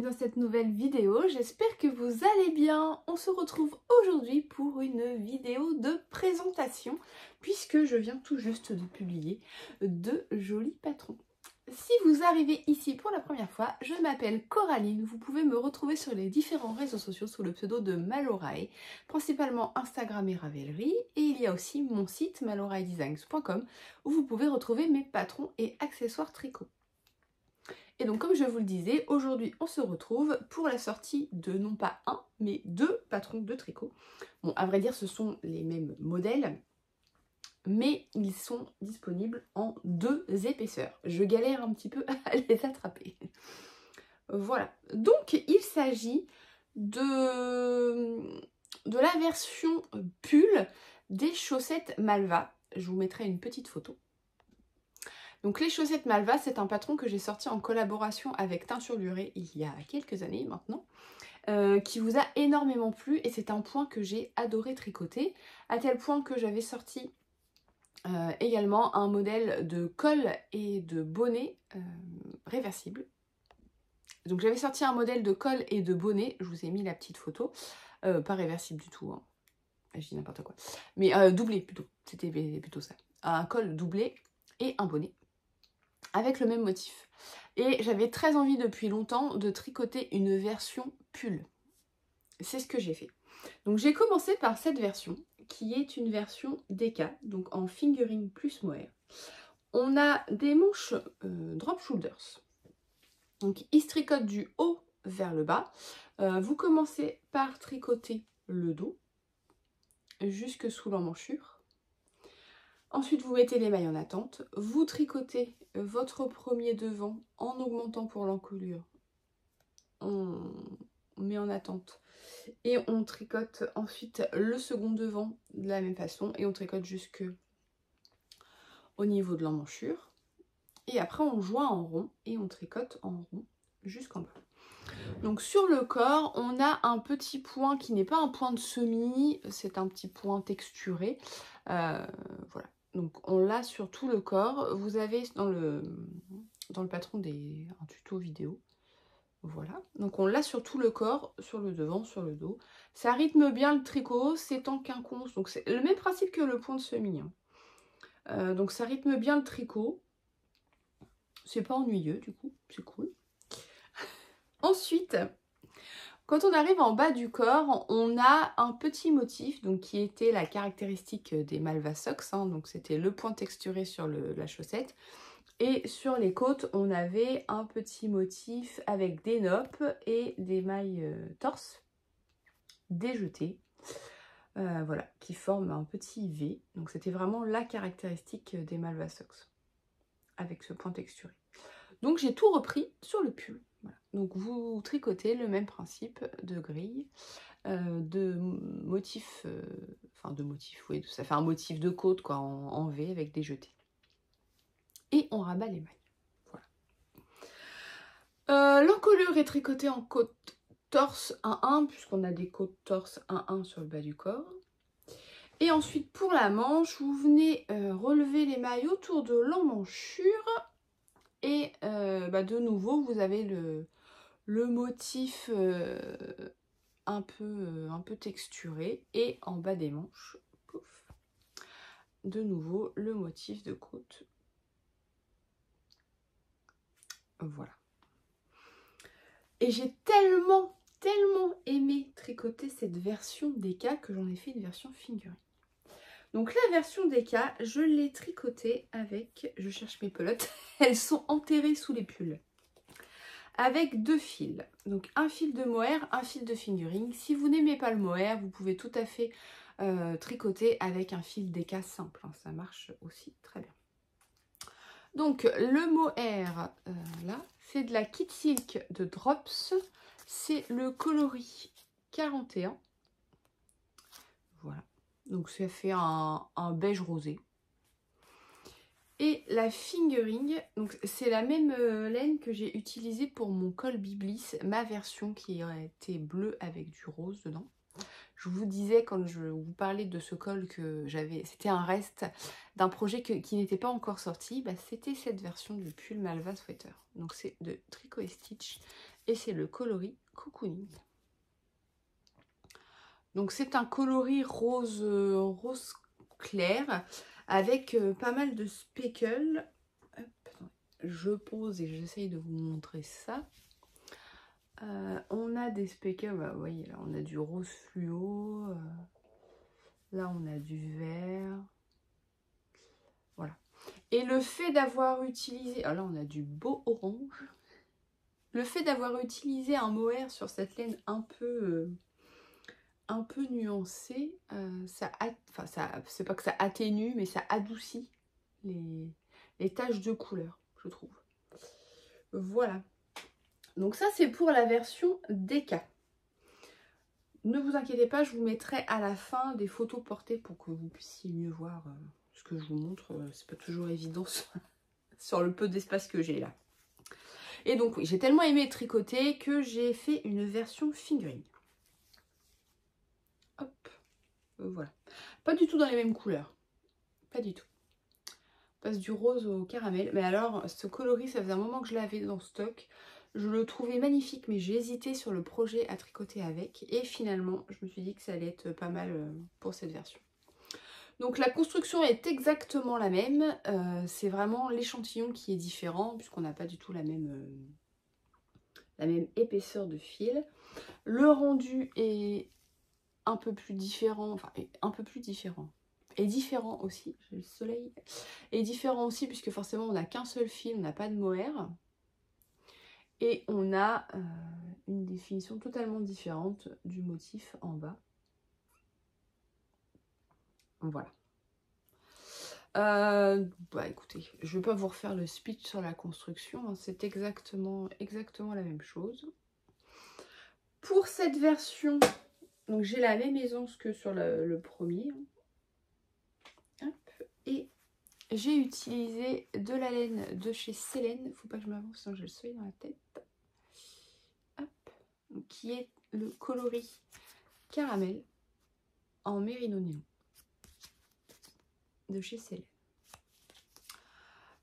dans cette nouvelle vidéo, j'espère que vous allez bien. On se retrouve aujourd'hui pour une vidéo de présentation puisque je viens tout juste de publier de jolis patrons. Si vous arrivez ici pour la première fois, je m'appelle Coraline, vous pouvez me retrouver sur les différents réseaux sociaux sous le pseudo de Malorae, principalement Instagram et Ravelry, et il y a aussi mon site maloraedesigns.com où vous pouvez retrouver mes patrons et accessoires tricot. Et donc comme je vous le disais, aujourd'hui on se retrouve pour la sortie de non pas un, mais deux patrons de tricot. Bon, à vrai dire ce sont les mêmes modèles, mais ils sont disponibles en deux épaisseurs. Je galère un petit peu à les attraper. Voilà, donc il s'agit de la version pull des chaussettes Malva. Je vous mettrai une petite photo. Donc les chaussettes Malva, c'est un patron que j'ai sorti en collaboration avec Teinture Durée il y a quelques années maintenant, qui vous a énormément plu et c'est un point que j'ai adoré tricoter, à tel point que j'avais sorti également un modèle de col et de bonnet réversible. Donc j'avais sorti un modèle de col et de bonnet, je vous ai mis la petite photo, pas réversible du tout, hein. Je dis n'importe quoi, mais doublé plutôt, c'était plutôt ça, un col doublé et un bonnet, avec le même motif. Et j'avais très envie depuis longtemps de tricoter une version pull. C'est ce que j'ai fait. Donc j'ai commencé par cette version, qui est une version DK, donc en fingering plus mohair. On a des manches drop shoulders. Donc il se tricote du haut vers le bas. Vous commencez par tricoter le dos, jusque sous l'emmanchure. Ensuite, vous mettez les mailles en attente, vous tricotez votre premier devant en augmentant pour l'encolure. On met en attente et on tricote ensuite le second devant de la même façon et on tricote jusque au niveau de l'emmanchure. Et après, on joint en rond et on tricote en rond jusqu'en bas. Donc sur le corps, on a un petit point qui n'est pas un point de semis, c'est un petit point texturé. Voilà. Donc on l'a sur tout le corps. Vous avez dans le patron un tuto vidéo. Voilà. Donc on l'a sur tout le corps, sur le devant, sur le dos. Ça rythme bien le tricot, c'est en quinconce. Donc c'est le même principe que le point de semis, hein. Donc ça rythme bien le tricot. C'est pas ennuyeux du coup, c'est cool. Ensuite, quand on arrive en bas du corps, on a un petit motif donc, qui était la caractéristique des Malva Socks, hein, donc c'était le point texturé sur la chaussette. Et sur les côtes, on avait un petit motif avec des noppes et des mailles torse déjetées, voilà, qui forment un petit V. Donc c'était vraiment la caractéristique des Malva Socks, avec ce point texturé. Donc j'ai tout repris sur le pull. Voilà. Donc vous tricotez le même principe de grille, de motif, oui, ça fait un motif de côte quoi, en V avec des jetés. Et on rabat les mailles. Voilà. L'encolure est tricotée en côte torse 1-1, puisqu'on a des côtes torse 1-1 sur le bas du corps. Et ensuite pour la manche, vous venez relever les mailles autour de l'emmanchure. Et de nouveau, vous avez le motif un peu texturé. Et en bas des manches, pouf, de nouveau, le motif de côte. Voilà. Et j'ai tellement aimé tricoter cette version DK que j'en ai fait une version fingering. Donc la version DK, je l'ai tricotée avec, je cherche mes pelotes, elles sont enterrées sous les pulls. Avec deux fils, donc un fil de mohair, un fil de fingering. Si vous n'aimez pas le mohair, vous pouvez tout à fait tricoter avec un fil DK simple, hein, ça marche aussi très bien. Donc le mohair, là, c'est de la Kit Silk de Drops, c'est le coloris 41. Voilà. Donc ça fait un beige rosé. Et la fingering, donc c'est la même laine que j'ai utilisée pour mon col Biblis, ma version qui était bleue avec du rose dedans. Je vous disais quand je vous parlais de ce col que j'avais, c'était un reste d'un projet qui n'était pas encore sorti, c'était cette version du pull Malva Sweater. Donc c'est de Tricot et Stitch et c'est le coloris Cocooning. Donc c'est un coloris rose, rose clair avec pas mal de speckles. Hop, attendez, je pose et j'essaye de vous montrer ça. On a des speckles, bah, vous voyez là on a du rose fluo, là on a du vert, voilà. Et le fait d'avoir utilisé, ah là on a du beau orange, le fait d'avoir utilisé un mohair sur cette laine un peu nuancée, c'est pas que ça atténue, mais ça adoucit les taches de couleur, je trouve. Voilà. Donc ça c'est pour la version DK. Ne vous inquiétez pas, je vous mettrai à la fin des photos portées pour que vous puissiez mieux voir ce que je vous montre. C'est pas toujours évident sur le peu d'espace que j'ai là. Et donc oui, j'ai tellement aimé tricoter que j'ai fait une version fingering. Hop, voilà. Pas du tout dans les mêmes couleurs. Pas du tout. On passe du rose au caramel. Mais alors, ce coloris, ça faisait un moment que je l'avais dans stock. Je le trouvais magnifique, mais j'ai hésité sur le projet à tricoter avec. Et finalement, je me suis dit que ça allait être pas mal pour cette version. Donc la construction est exactement la même. C'est vraiment l'échantillon qui est différent, puisqu'on n'a pas du tout la même épaisseur de fil. Le rendu est un peu plus différent, enfin un peu plus différent. Et différent aussi, j'ai le soleil. Et différent aussi, puisque forcément on n'a qu'un seul fil, on n'a pas de mohair. Et on a une définition totalement différente du motif en bas. Voilà. Bah écoutez, je ne vais pas vous refaire le speech sur la construction, hein, c'est exactement la même chose. Pour cette version, donc j'ai la même aisance que sur le premier. Hop, et j'ai utilisé de la laine de chez Célène, faut pas que je m'avance sinon j'ai le soleil dans la tête. Hop, qui est le coloris caramel en mérino néon de chez Célène.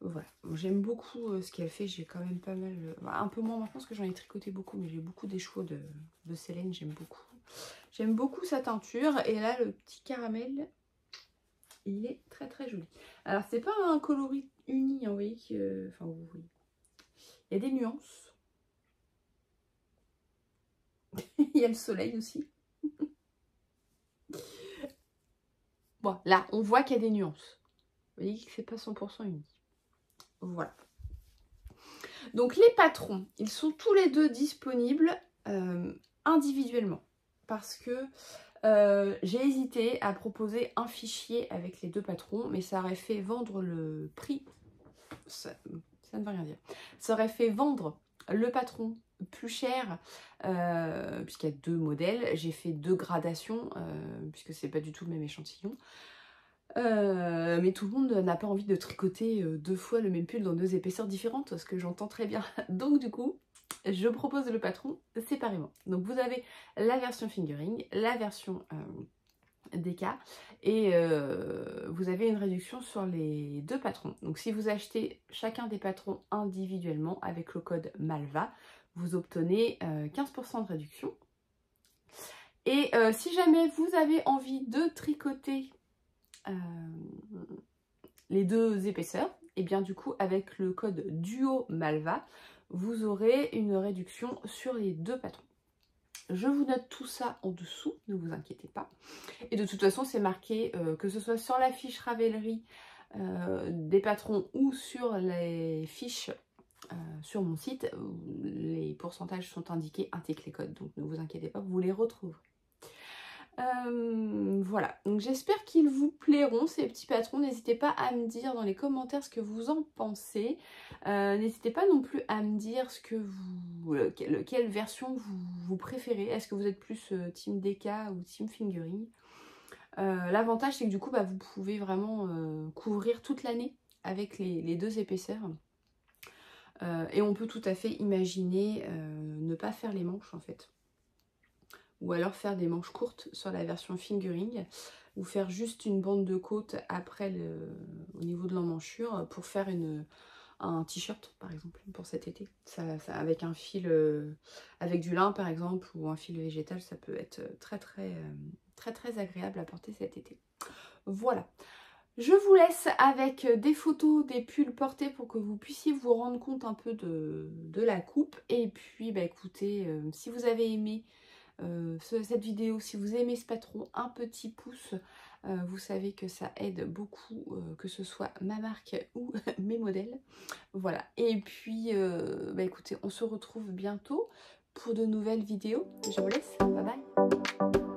Voilà, j'aime beaucoup ce qu'elle fait, j'ai quand même pas mal, un peu moins maintenant parce que j'en ai tricoté beaucoup, mais j'ai beaucoup des chevaux de Célène, j'aime beaucoup. J'aime beaucoup sa teinture, et là le petit caramel, il est très très joli. Alors c'est pas un coloris uni, hein, vous voyez, enfin vous voyez, il y a des nuances. Il y a le soleil aussi. Bon, là on voit qu'il y a des nuances. Vous voyez que c'est pas 100% uni. Voilà. Donc les patrons, ils sont tous les deux disponibles individuellement. Parce que j'ai hésité à proposer un fichier avec les deux patrons, mais ça aurait fait vendre le prix. Ça ne veut rien dire. Ça aurait fait vendre le patron plus cher, puisqu'il y a deux modèles. J'ai fait deux gradations, puisque c'est pas du tout le même échantillon. Mais tout le monde n'a pas envie de tricoter deux fois le même pull dans deux épaisseurs différentes, ce que j'entends très bien. Donc du coup, je propose le patron séparément. Donc vous avez la version fingering, la version DK, et vous avez une réduction sur les deux patrons. Donc si vous achetez chacun des patrons individuellement avec le code MALVA, vous obtenez 15% de réduction. Et si jamais vous avez envie de tricoter les deux épaisseurs, et bien du coup avec le code duo MALVA, vous aurez une réduction sur les deux patrons. Je vous note tout ça en dessous, ne vous inquiétez pas. Et de toute façon, c'est marqué, que ce soit sur la fiche Ravelry des patrons ou sur les fiches sur mon site, les pourcentages sont indiqués ainsi que les codes. Donc ne vous inquiétez pas, vous les retrouverez. Voilà, donc j'espère qu'ils vous plairont ces petits patrons. N'hésitez pas à me dire dans les commentaires ce que vous en pensez. N'hésitez pas non plus à me dire ce que quelle version vous préférez. Est-ce que vous êtes plus team DK ou team fingering? L'avantage c'est que du coup vous pouvez vraiment couvrir toute l'année avec les deux épaisseurs. Et on peut tout à fait imaginer ne pas faire les manches en fait. Ou alors faire des manches courtes sur la version fingering, ou faire juste une bande de côte après au niveau de l'emmanchure pour faire un t-shirt par exemple pour cet été. Ça, avec un fil, avec du lin par exemple ou un fil végétal, ça peut être très agréable à porter cet été. Voilà. Je vous laisse avec des photos des pulls portés pour que vous puissiez vous rendre compte un peu de la coupe. Et puis bah écoutez, si vous avez aimé cette vidéo, si vous aimez ce patron, un petit pouce, vous savez que ça aide beaucoup, que ce soit ma marque ou mes modèles. Voilà, et puis bah écoutez, on se retrouve bientôt pour de nouvelles vidéos. Je vous laisse, bye bye.